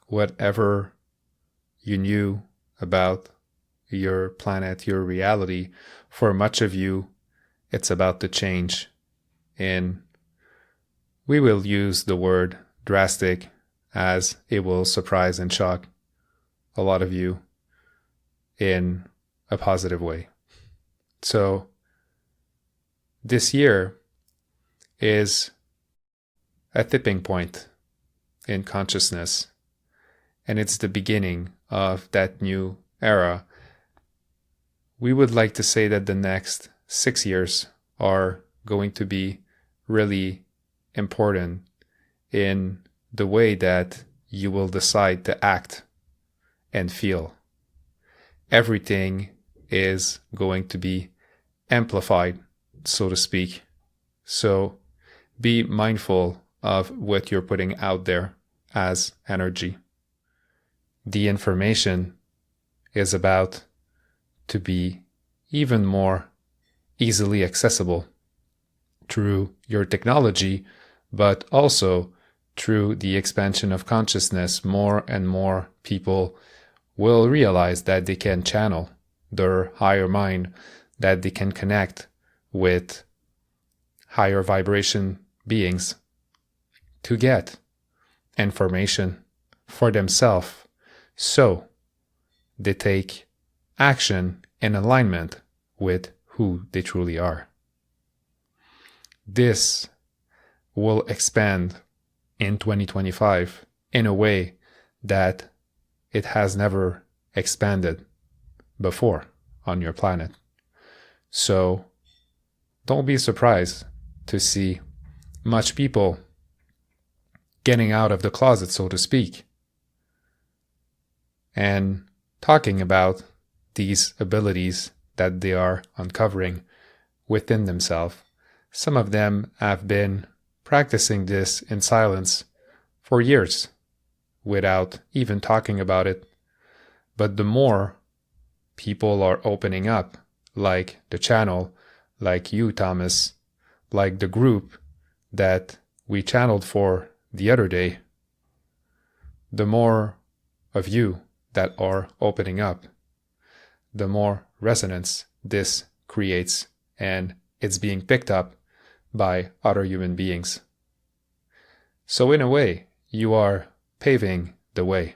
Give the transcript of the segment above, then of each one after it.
whatever you knew about your planet, your reality, for much of you, it's about to change. And we will use the word drastic, as it will surprise and shock a lot of you in a positive way. So this year is a tipping point in consciousness, and it's the beginning of that new era. We would like to say that the next 6 years are going to be really important in the way that you will decide to act and feel. Everything is going to be amplified, so to speak. So be mindful of what you're putting out there as energy. The information is about to be even more easily accessible through your technology, but also through the expansion of consciousness. More and more people will realize that they can channel their higher mind, that they can connect with higher vibration beings to get information for themselves, so they take action in alignment with who they truly are. This will expand in 2025 in a way that it has never expanded before on your planet. So don't be surprised to see much people getting out of the closet, so to speak, and talking about these abilities that they are uncovering within themselves. Some of them have been practicing this in silence for years without even talking about it. But the more people are opening up, like the channel, like you, Thomas, like the group that we channeled for the other day, the more of you that are opening up, the more resonance this creates, and it's being picked up by other human beings. So in a way, you are paving the way.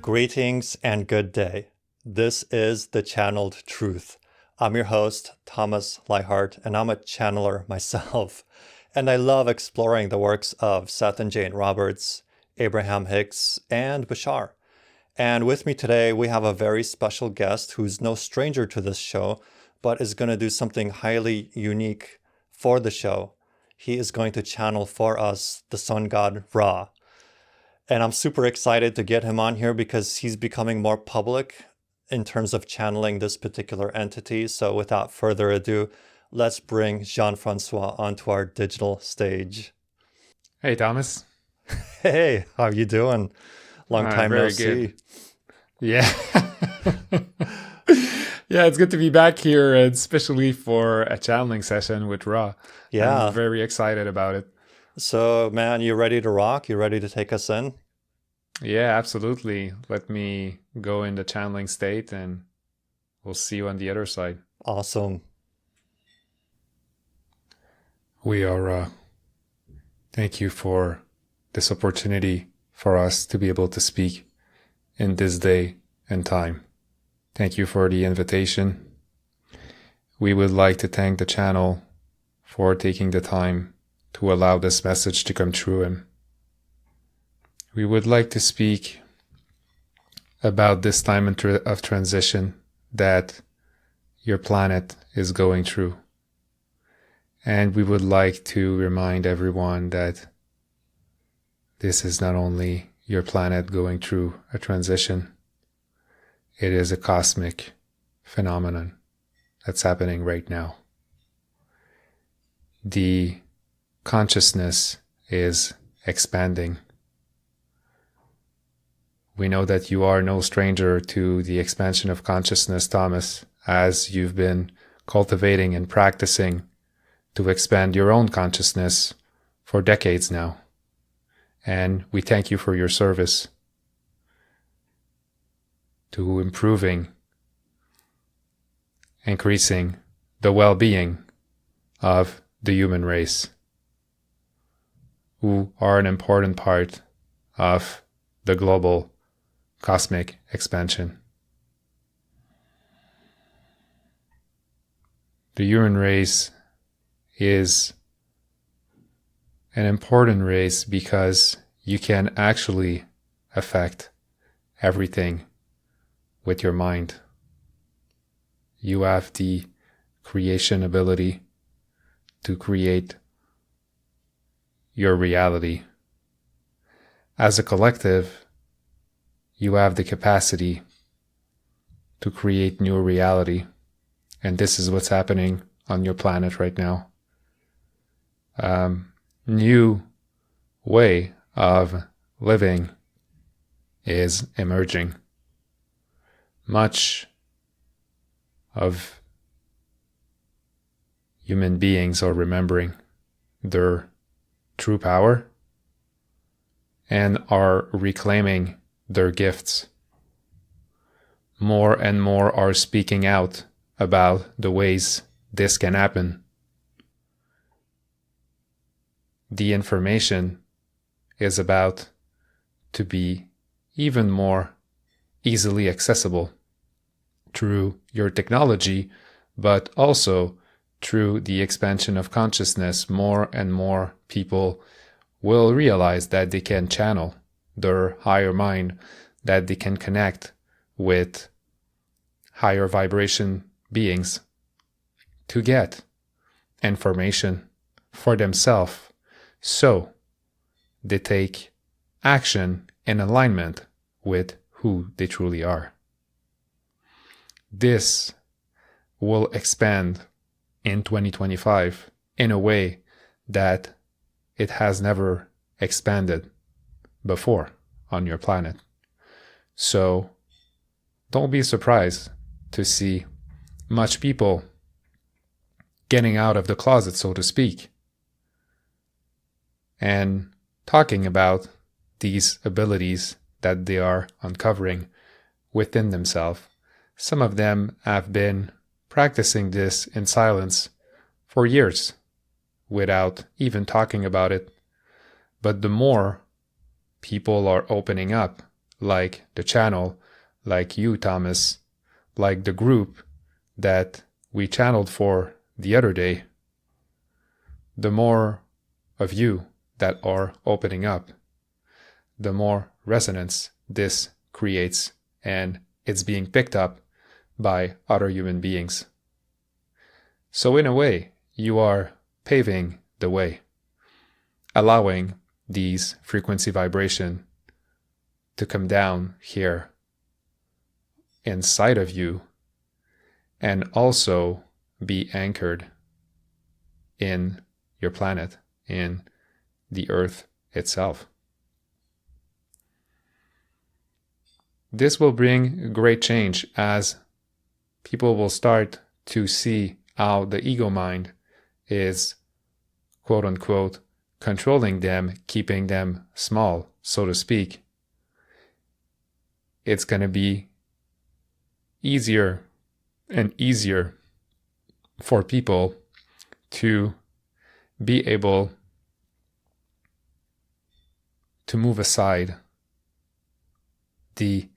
Greetings and good day. This is The Channeled Truth. I'm your host, Thomas Leihart, and I'm a channeler myself. And I love exploring the works of Seth and Jane Roberts, Abraham Hicks, and Bashar. And with me today, we have a very special guest who's no stranger to this show, but is going to do something highly unique for the show. He is going to channel for us the sun god Ra. And I'm super excited to get him on here because he's becoming more public in terms of channeling this particular entity. So without further ado, let's bring Jean-François onto our digital stage. Hey, Thomas. Hey, how you doing? Long time no see. Yeah. Yeah, it's good to be back here, especially for a channeling session with Ra. Yeah. I'm very excited about it. So, man, you ready to rock? You ready to take us in? Yeah, absolutely. Let me go in the channeling state and we'll see you on the other side. Awesome. We are, thank you for this opportunity for us to be able to speak in this day and time. Thank you for the invitation. We would like to thank the channel for taking the time to allow this message to come through, and we would like to speak about this time of transition that your planet is going through. And we would like to remind everyone that this is not only your planet going through a transition, it is a cosmic phenomenon that's happening right now. The consciousness is expanding. We know that you are no stranger to the expansion of consciousness, Thomas, as you've been cultivating and practicing to expand your own consciousness for decades now. And we thank you for your service to improving, increasing the well-being of the human race, who are an important part of the global cosmic expansion. The human race is an important race because you can actually affect everything with your mind. You have the creation ability to create your reality. As a collective, you have the capacity to create new reality. And this is what's happening on your planet right now. New way of living is emerging. Much of human beings are remembering their true power and are reclaiming their gifts. More and more are speaking out about the ways this can happen. The information is about to be even more easily accessible through your technology, but also through the expansion of consciousness. More and more people will realize that they can channel their higher mind, that they can connect with higher vibration beings to get information for themselves, so they take action in alignment with who they truly are. This will expand in 2025 in a way that it has never expanded before on your planet. So don't be surprised to see much people getting out of the closet, so to speak, and talking about these abilities that they are uncovering within themselves. Some of them have been practicing this in silence for years without even talking about it. But the more people are opening up, like the channel, like you, Thomas, like the group that we channeled for the other day, the more of you that are opening up, the more resonance this creates, and it's being picked up by other human beings. So in a way, you are paving the way, allowing these frequency vibration to come down here inside of you and also be anchored in your planet, in the earth itself. This will bring great change as people will start to see how the ego mind is, quote unquote, controlling them, keeping them small, so to speak. It's going to be easier and easier for people to be able to move aside the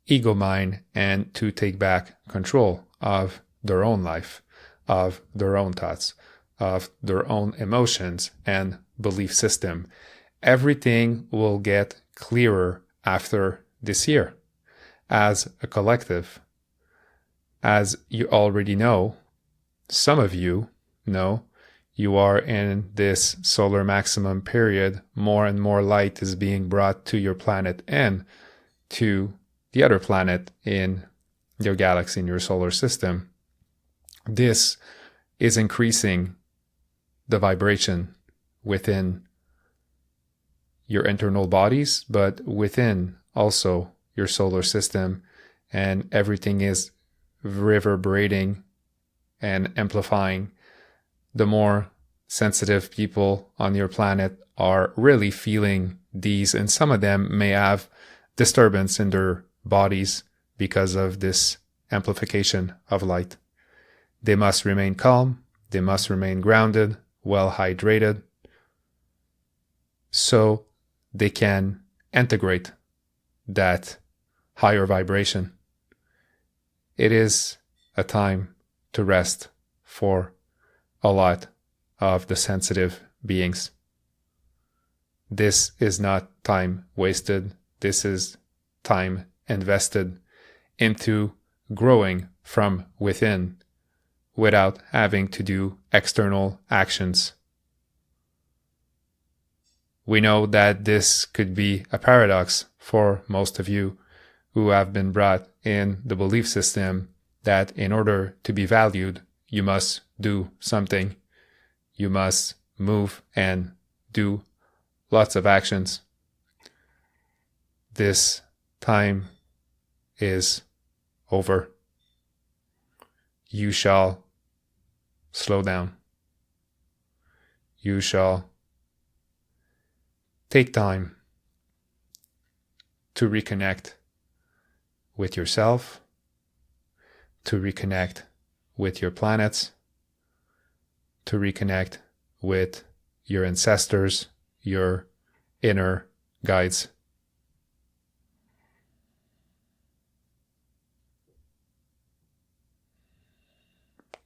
ego mind and to take back control of their own life, of their own thoughts, of their own emotions and belief system. Everything will get clearer after this year as a collective. As you already know, some of you know, you are in this solar maximum period. More and more light is being brought to your planet and to the other planet in your galaxy, in your solar system. This is increasing the vibration within your internal bodies, but within also your solar system, and everything is reverberating and amplifying. The more sensitive people on your planet are really feeling these, and some of them may have disturbance in their bodies because of this amplification of light. They must remain calm, they must remain grounded, well hydrated, so they can integrate that higher vibration. It is a time to rest for a lot of the sensitive beings. This is not time wasted. This is time invested into growing from within without having to do external actions. We know that this could be a paradox for most of you who have been brought in the belief system that in order to be valued, you must do something. You must move and do lots of actions. This time is over. You shall slow down. You shall take time to reconnect with yourself, to reconnect with your planets, to reconnect with your ancestors, your inner guides.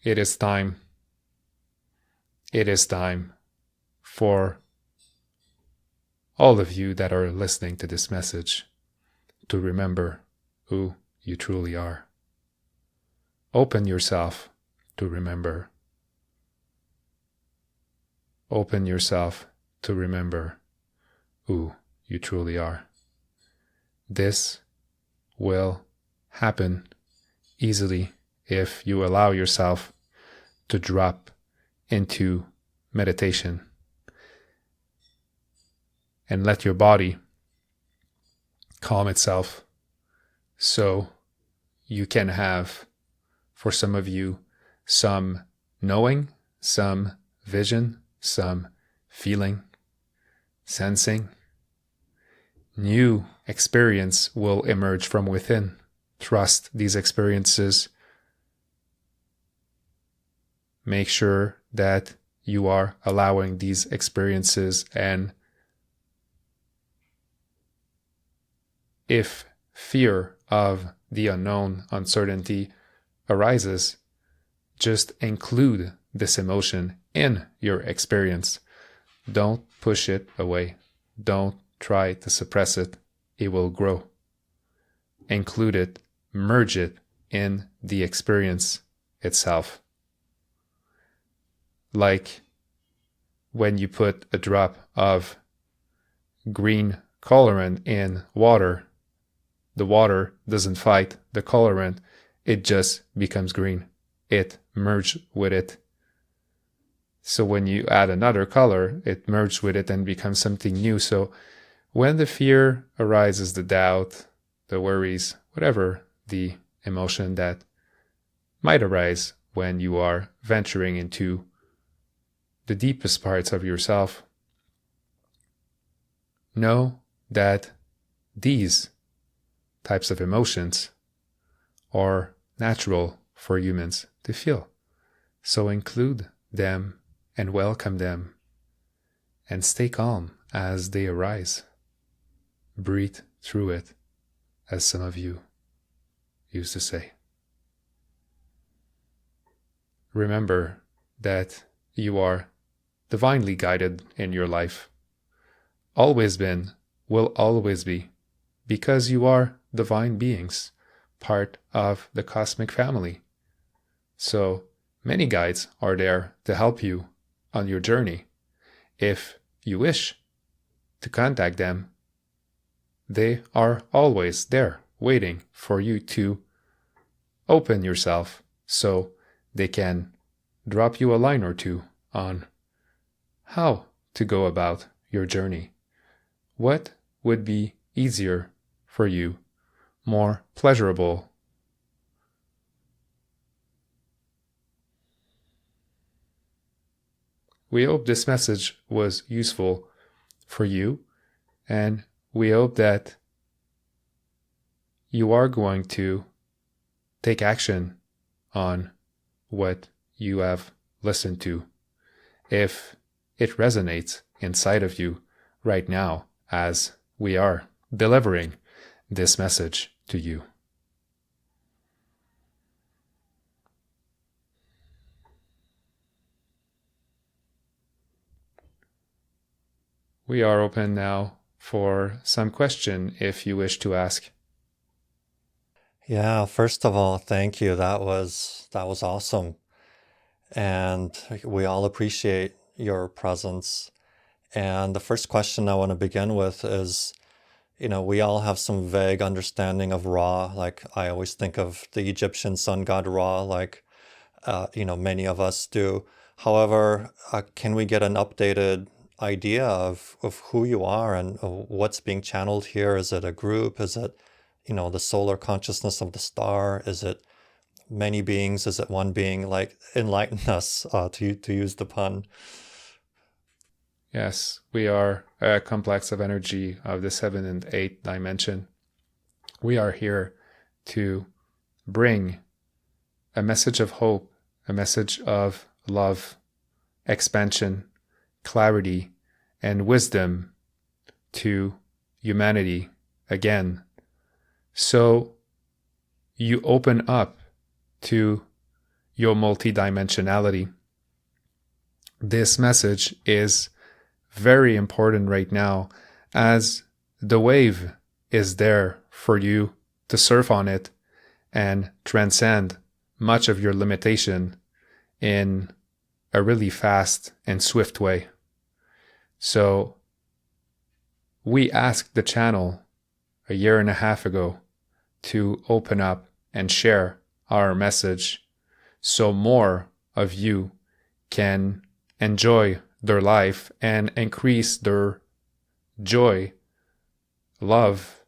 It is time. It is time for all of you that are listening to this message to remember who you truly are. Open yourself to remember. Open yourself to remember who you truly are. This will happen easily if you allow yourself to drop into meditation and let your body calm itself, so you can have, for some of you, some knowing, some vision, some feeling, sensing. New experience will emerge from within. Trust these experiences. Make sure that you are allowing these experiences, and if fear of the unknown, uncertainty arises, just include this emotion in your experience. Don't push it away. Don't try to suppress it. It will grow. Include it, merge it in the experience itself. Like when you put a drop of green colorant in water, the water doesn't fight the colorant, it just becomes green. It merged with it. So when you add another color, it merged with it and becomes something new. So when the fear arises, the doubt, the worries, whatever the emotion that might arise when you are venturing into the deepest parts of yourself, know that these types of emotions are natural for humans to feel. So include them and welcome them and stay calm as they arise. Breathe through it, as some of you used to say. Remember that you are divinely guided in your life. Always been, will always be, because you are divine beings, part of the cosmic family. So many guides are there to help you on your journey. If you wish to contact them, they are always there waiting for you to open yourself so they can drop you a line or two on how to go about your journey. What would be easier for you, more pleasurable? We hope this message was useful for you, and we hope that you are going to take action on what you have listened to, if it resonates inside of you right now as we are delivering this message to you. We are open now for some question if you wish to ask. Yeah, first of all, thank you. That was awesome. And we all appreciate your presence. And the first question I want to begin with is, we all have some vague understanding of Ra. Like I always think of the Egyptian sun god Ra, like, many of us do. However, can we get an updated idea of who you are and what's being channeled here? Is it a group? Is it, the solar consciousness of the star? Is it many beings? Is it one being? Like, enlighten us, to use the pun. Yes, we are a complex of energy of the 7th and 8th dimension. We are here to bring a message of hope, a message of love, expansion, clarity, and wisdom to humanity again. So you open up to your multidimensionality. This message is very important right now, as the wave is there for you to surf on it and transcend much of your limitation in a really fast and swift way. So we asked the channel a year and a half ago to open up and share our message so more of you can enjoy their life and increase their joy, love,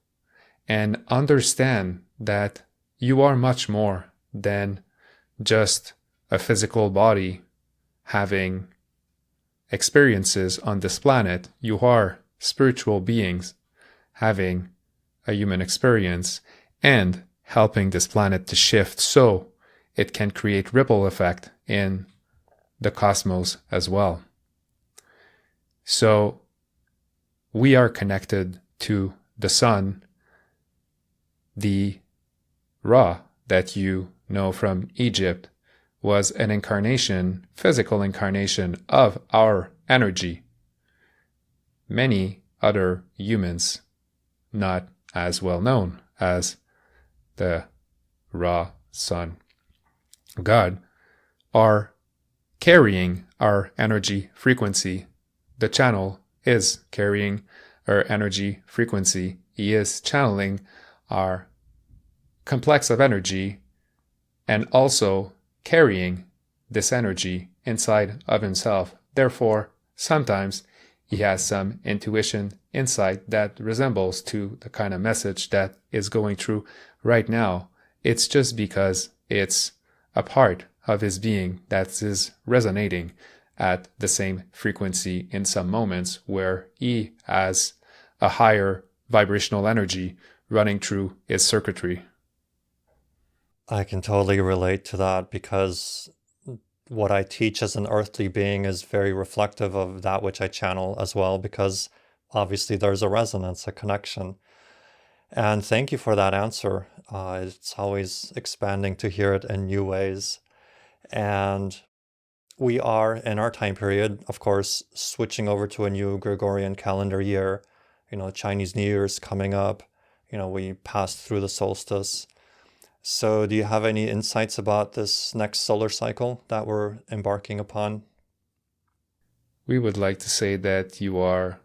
and understand that you are much more than just a physical body having experiences on this planet. You are spiritual beings having a human experience and helping this planet to shift so it can create ripple effect in the cosmos as well. So we are connected to the sun, the Ra that you know from Egypt was an incarnation, physical incarnation of our energy. Many other humans, not as well known as the Ra sun God, are carrying our energy frequency. The channel is carrying our energy frequency. He is channeling our complex of energy and also carrying this energy inside of himself. Therefore, sometimes he has some intuition, insight that resembles to the kind of message that is going through right now. It's just because it's a part of his being that is resonating at the same frequency in some moments where he has a higher vibrational energy running through his circuitry. I can totally relate to that, because what I teach as an earthly being is very reflective of that which I channel as well, because obviously there's a resonance, a connection. And thank you for that answer. It's always expanding to hear it in new ways. And we are, in our time period, of course, switching over to a new Gregorian calendar year. Chinese New Year is coming up. We passed through the solstice. So do you have any insights about this next solar cycle that we're embarking upon? We would like to say that you are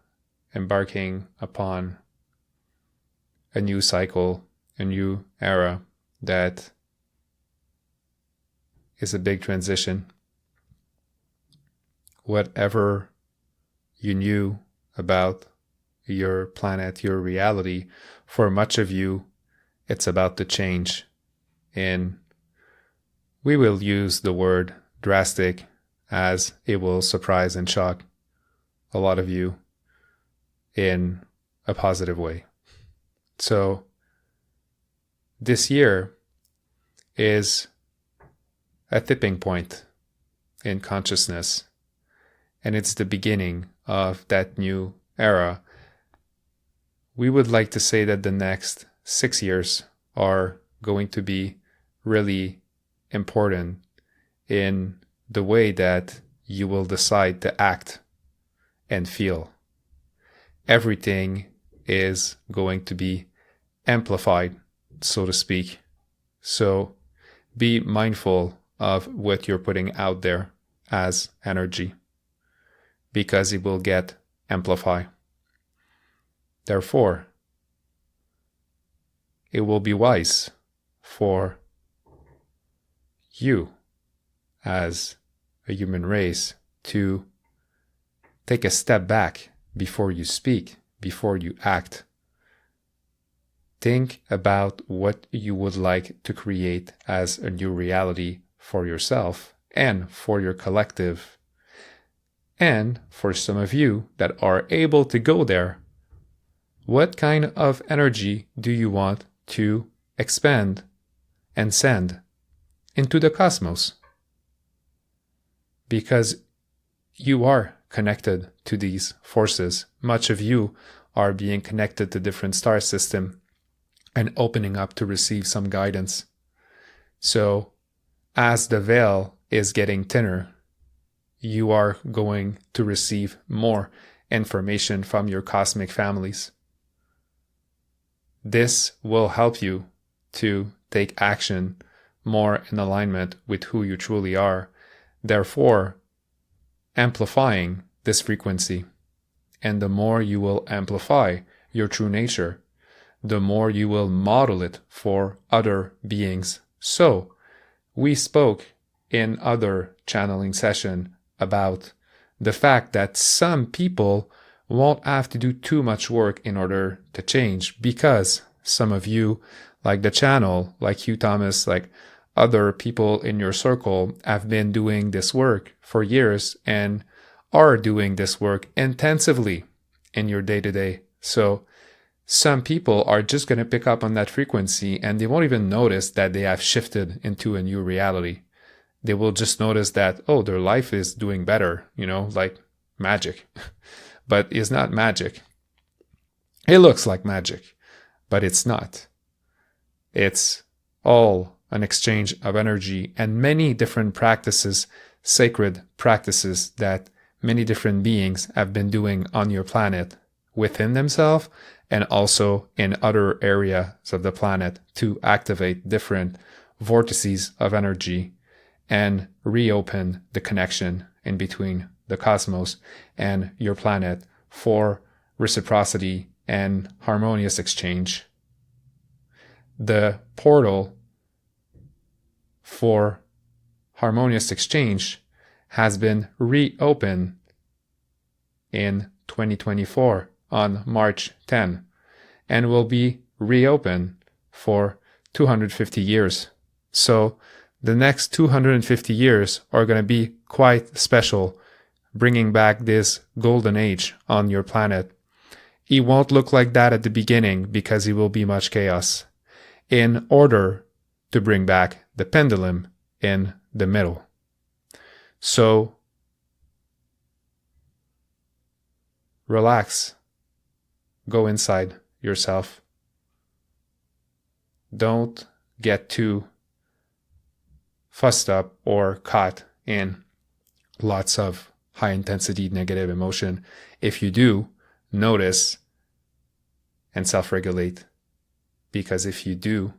embarking upon a new cycle, a new era that is a big transition. Whatever you knew about your planet, your reality, for much of you, it's about to change. And we will use the word drastic as it will surprise and shock a lot of you in a positive way. So this year is a tipping point in consciousness, and it's the beginning of that new era. We would like to say that the next 6 years are going to be really important in the way that you will decide to act and feel. Everything is going to be amplified, so to speak. So be mindful of what you're putting out there as energy, because it will get amplified. Therefore, it will be wise for you as a human race to take a step back before you speak, before you act. Think about what you would like to create as a new reality for yourself and for your collective. And for some of you that are able to go there, what kind of energy do you want to expand and send into the cosmos? Because you are connected to these forces. Much of you are being connected to different star systems and opening up to receive some guidance. So as the veil is getting thinner, you are going to receive more information from your cosmic families. This will help you to take action more in alignment with who you truly are, therefore amplifying this frequency. And the more you will amplify your true nature, the more you will model it for other beings. So we spoke in other channeling session about the fact that some people won't have to do too much work in order to change, because some of you, like the channel, like you, Thomas, like other people in your circle, have been doing this work for years and are doing this work intensively in your day-to-day. So some people are just going to pick up on that frequency and they won't even notice that they have shifted into a new reality. They will just notice that, oh, their life is doing better, like magic. But it's not magic. It looks like magic, but it's not. It's all an exchange of energy and many different practices, sacred practices that many different beings have been doing on your planet within themselves and also in other areas of the planet to activate different vortices of energy and reopen the connection in between the cosmos and your planet for reciprocity and harmonious exchange. The portal for harmonious exchange has been reopened in 2024 on March 10 and will be reopened for 250 years. So the next 250 years are going to be quite special, bringing back this golden age on your planet. It won't look like that at the beginning because it will be much chaos, in order to bring back the pendulum in the middle. So relax. Go inside yourself. Don't get too fussed up or caught in lots of high intensity negative emotion. If you do, notice and self-regulate. Because if you do,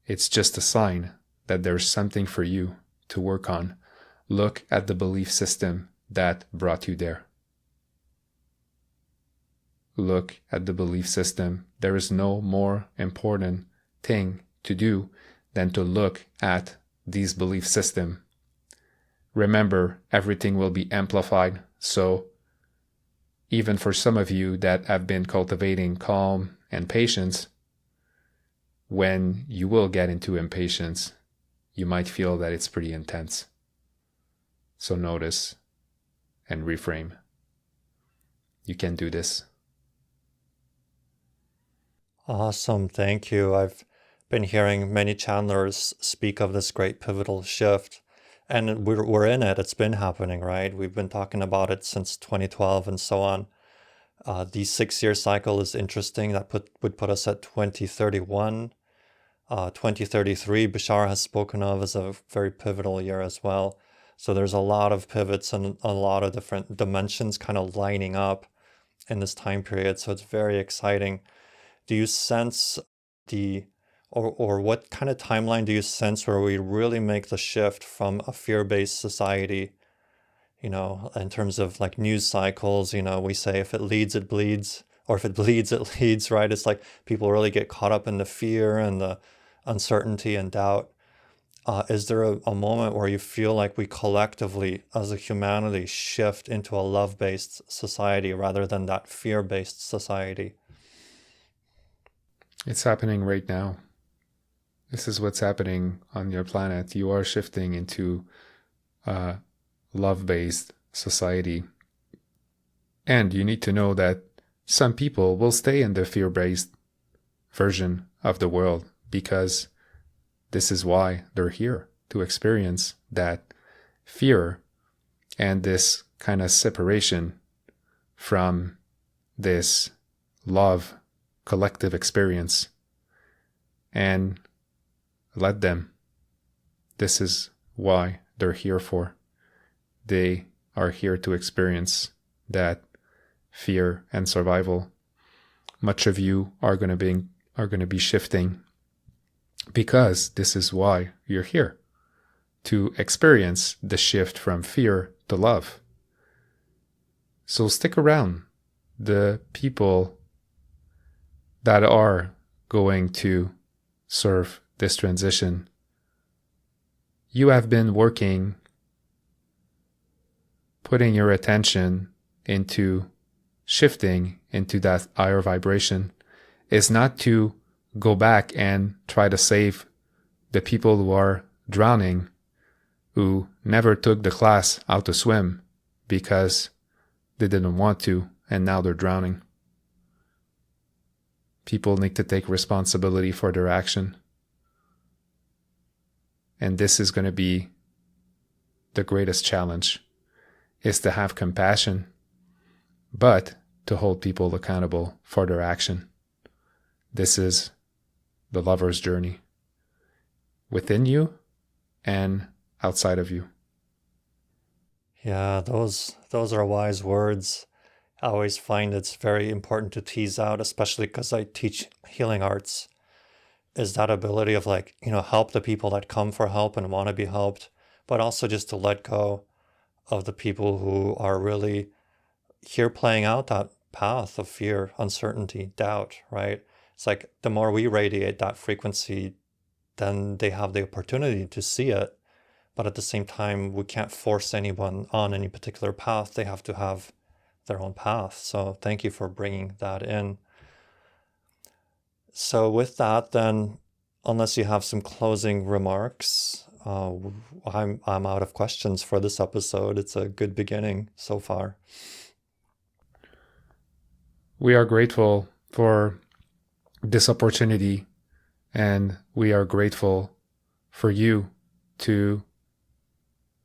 it's just a sign that there's something for you to work on. Look at the belief system that brought you there. Look at the belief system. There is no more important thing to do than to look at these belief systems. Remember, everything will be amplified. So even for some of you that have been cultivating calm and patience, when you will get into impatience, you might feel that it's pretty intense. So notice and reframe. You can do this. Awesome. Thank you. I've been hearing many channelers speak of this great pivotal shift, and we're in it. It's been happening, right? We've been talking about it since 2012 and so on. The 6-year cycle is interesting. That would put us at 2031. 2033, Bashar has spoken of as a very pivotal year as well. So there's a lot of pivots and a lot of different dimensions kind of lining up in this time period. So it's very exciting. Do you sense or what kind of timeline do you sense where we really make the shift from a fear-based society, in terms of like news cycles, we say if it leads, it bleeds, or if it bleeds, it leads, right? It's like people really get caught up in the fear and the uncertainty and doubt. Is there a moment where you feel like we collectively, as a humanity, shift into a love-based society rather than that fear-based society? It's happening right now. This is what's happening on your planet. You are shifting into a love-based society. And you need to know that some people will stay in the fear-based version of the world because this is why they're here, to experience that fear and this kind of separation from this love collective experience. And let them. This is why they're here for. They are here to experience that fear and survival. Much of you are going to be shifting because this is why you're here, to experience the shift from fear to love. So stick around. The people that are going to serve this transition, you have been working, putting your attention into shifting into that higher vibration, is not to go back and try to save the people who are drowning, who never took the class how to swim because they didn't want to and now they're drowning. People need to take responsibility for their action. And this is going to be the greatest challenge, is to have compassion, but to hold people accountable for their action. This is the lover's journey within you and outside of you. Yeah, those are wise words. I always find it's very important to tease out, especially because I teach healing arts, is that ability of help the people that come for help and want to be helped, but also just to let go of the people who are really here playing out that path of fear, uncertainty, doubt, right? It's like the more we radiate that frequency, then they have the opportunity to see it. But at the same time, we can't force anyone on any particular path. They have to have their own path. So thank you for bringing that in. So with that, then, unless you have some closing remarks, I'm out of questions for this episode. It's a good beginning so far. We are grateful for this opportunity, and we are grateful for you to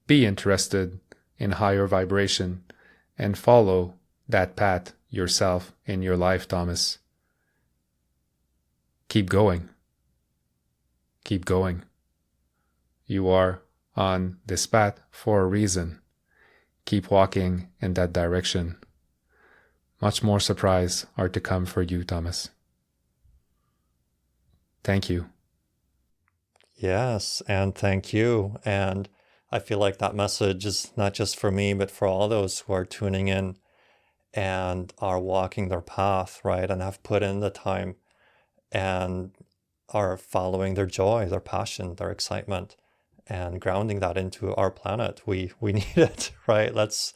be interested in higher vibration and follow that path yourself in your life, Thomas. Keep going. Keep going. You are on this path for a reason. Keep walking in that direction. Much more surprises are to come for you, Thomas. Thank you. Yes, and thank you. And I feel like that message is not just for me, but for all those who are tuning in and are walking their path, right? And have put in the time and are following their joy, their passion, their excitement, and grounding that into our planet. We need it, right? Let's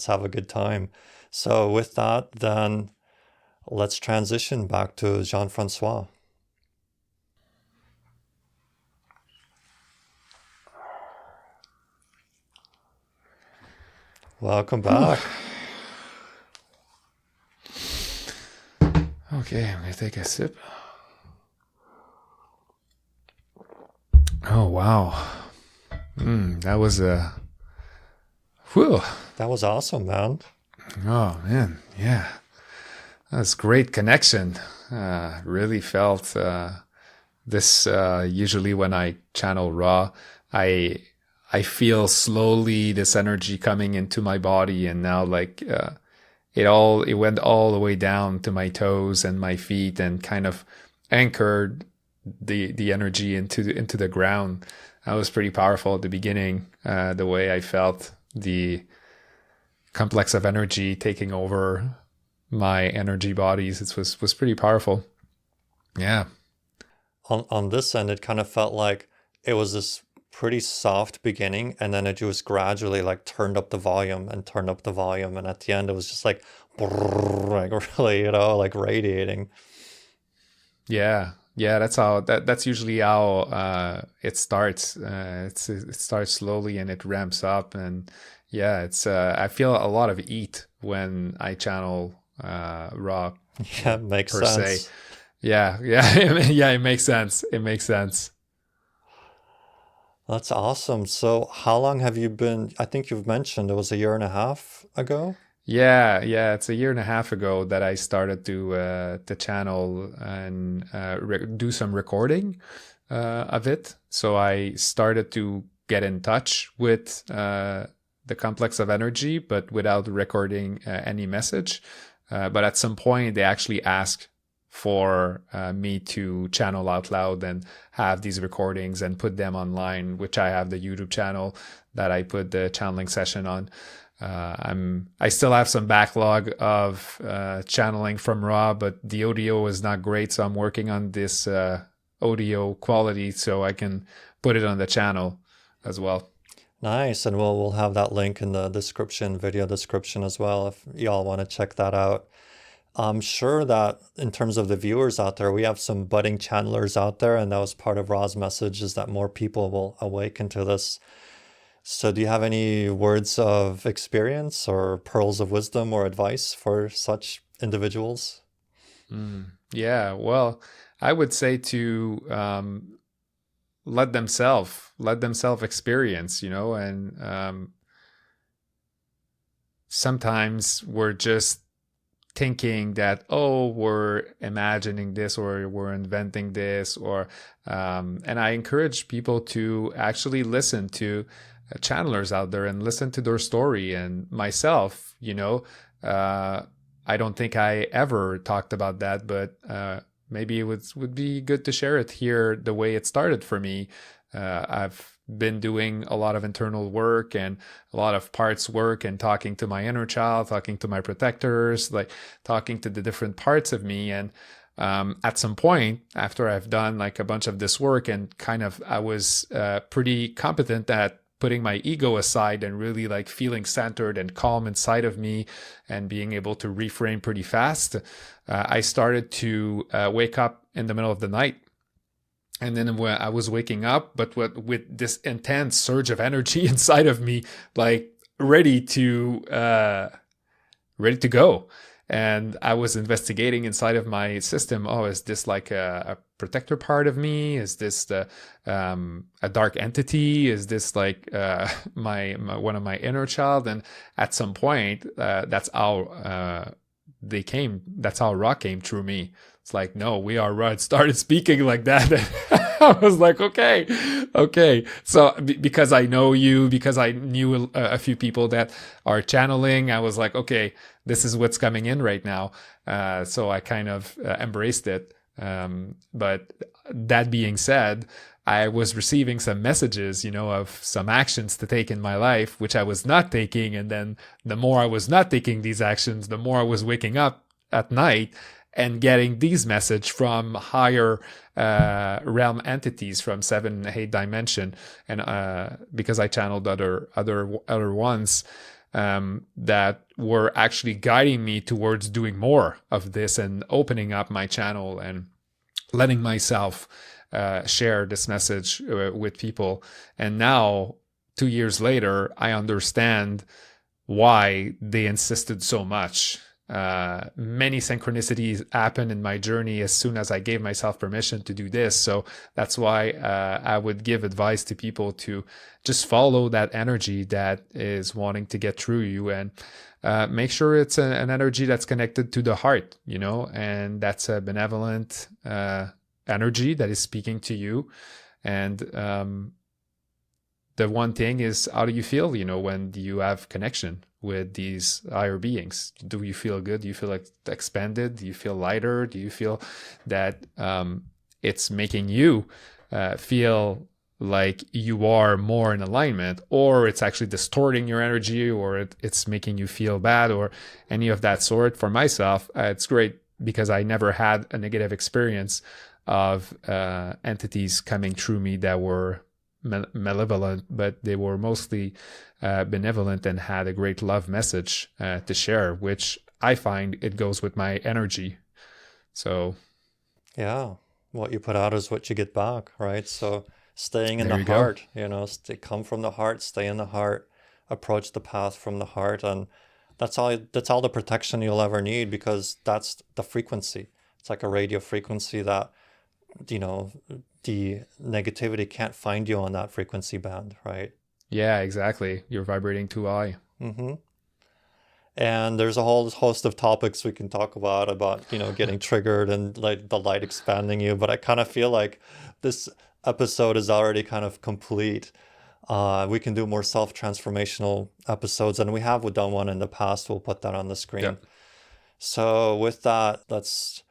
have a good time. So with that, then let's transition back to Jean-François. Welcome back. Okay, I'm gonna take a sip. Oh wow, that was a whew. That was awesome, man. Oh man, yeah, that's great connection. Really felt this. Usually when I channel raw, I feel slowly this energy coming into my body, and now like it went all the way down to my toes and my feet, and kind of anchored the energy into the ground. That was pretty powerful at the beginning. The way I felt the complex of energy taking over my energy bodies, it was pretty powerful. Yeah. On this end, it kind of felt like it was this pretty soft beginning, and then it just gradually like turned up the volume and turned up the volume, and at the end it was just like really, like radiating. Yeah, that's usually how it starts. It starts slowly and it ramps up, and yeah, it's I feel a lot of heat when I channel raw. Yeah, makes per sense. se. Yeah, yeah, it makes sense. It makes sense. That's awesome. So how long have you been? I think you've mentioned it was a year and a half ago. Yeah, it's a year and a half ago that I started to channel and do some recording of it. So I started to get in touch with the complex of energy, but without recording any message. But at some point, they actually asked for me to channel out loud and have these recordings and put them online, which I have the YouTube channel that I put the channeling session on. I still have some backlog of channeling from raw, but the audio is not great, so I'm working on this audio quality so I can put it on the channel as well. Nice, and we'll have that link in the description, video description as well, if y'all want to check that out. I'm sure that in terms of the viewers out there, we have some budding channelers out there, and that was part of Ra's message, is that more people will awaken to this. So do you have any words of experience or pearls of wisdom or advice for such individuals? Yeah, well, I would say to let themselves experience, and sometimes we're just thinking that, oh, we're imagining this or we're inventing this, or and I encourage people to actually listen to channelers out there and listen to their story. And myself, I don't think I ever talked about that, but maybe it would be good to share it here, the way it started for me. I've been doing a lot of internal work and a lot of parts work, and talking to my inner child, talking to my protectors, like talking to the different parts of me. And at some point, after I've done like a bunch of this work, and kind of I was pretty competent at putting my ego aside and really like feeling centered and calm inside of me and being able to reframe pretty fast, I started to wake up in the middle of the night. And then when I was waking up, but with this intense surge of energy inside of me, like ready to go. And I was investigating inside of my system. Oh, is this like a protector part of me? Is this a dark entity? Is this like my one of my inner child? And at some point, that's how they came. That's how Ra came through me. It's like, no, we are Ra. It started speaking like that. I was like, okay. So because I know you, because I knew a few people that are channeling, I was like, okay, this is what's coming in right now. So I kind of embraced it. But that being said, I was receiving some messages, of some actions to take in my life, which I was not taking. And then the more I was not taking these actions, the more I was waking up at night and getting these message from higher realm entities from 7 8 dimension, and because I channeled other ones that were actually guiding me towards doing more of this and opening up my channel and letting myself share this message with people. And now 2 years later, I understand why they insisted so much. Many synchronicities happened in my journey as soon as I gave myself permission to do this. So that's why I would give advice to people to just follow that energy that is wanting to get through you, and make sure it's an energy that's connected to the heart, and that's a benevolent energy that is speaking to you. And the one thing is, how do you feel, when you have connection with these higher beings? Do you feel good? Do you feel like expanded? Do you feel lighter? Do you feel that it's making you feel like you are more in alignment, or it's actually distorting your energy, or it's making you feel bad, or any of that sort? For myself, it's great because I never had a negative experience of entities coming through me that were malevolent, but they were mostly benevolent and had a great love message to share, which I find it goes with my energy. So yeah, what you put out is what you get back, right? So staying in the heart, come from the heart, stay in the heart, approach the path from the heart, and that's all the protection you'll ever need, because that's the frequency. It's like a radio frequency that the negativity can't find you on that frequency band, right? Yeah, exactly. You're vibrating too high. Mm-hmm. And there's a whole host of topics we can talk about getting triggered and like the light expanding you. But I kind of feel like this episode is already kind of complete. We can do more self-transformational episodes, and we have done one in the past. We'll put that on the screen. Yep. So with that, let's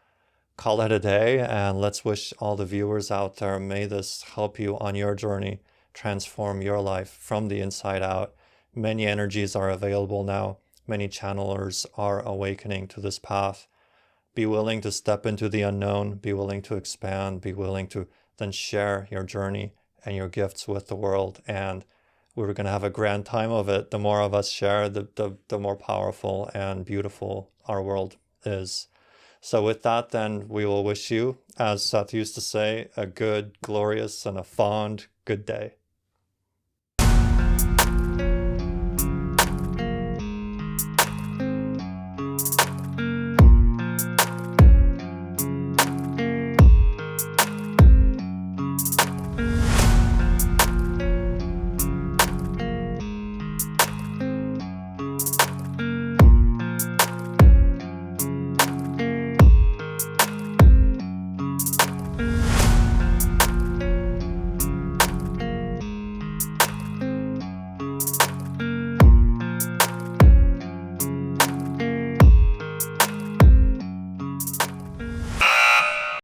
call it a day, and let's wish all the viewers out there, may this help you on your journey, transform your life from the inside out. Many energies are available now. Many channelers are awakening to this path. Be willing to step into the unknown, be willing to expand, be willing to then share your journey and your gifts with the world. And we're going to have a grand time of it. The more of us share, the more powerful and beautiful our world is. So with that, then, we will wish you, as Seth used to say, a good, glorious, and a fond good day.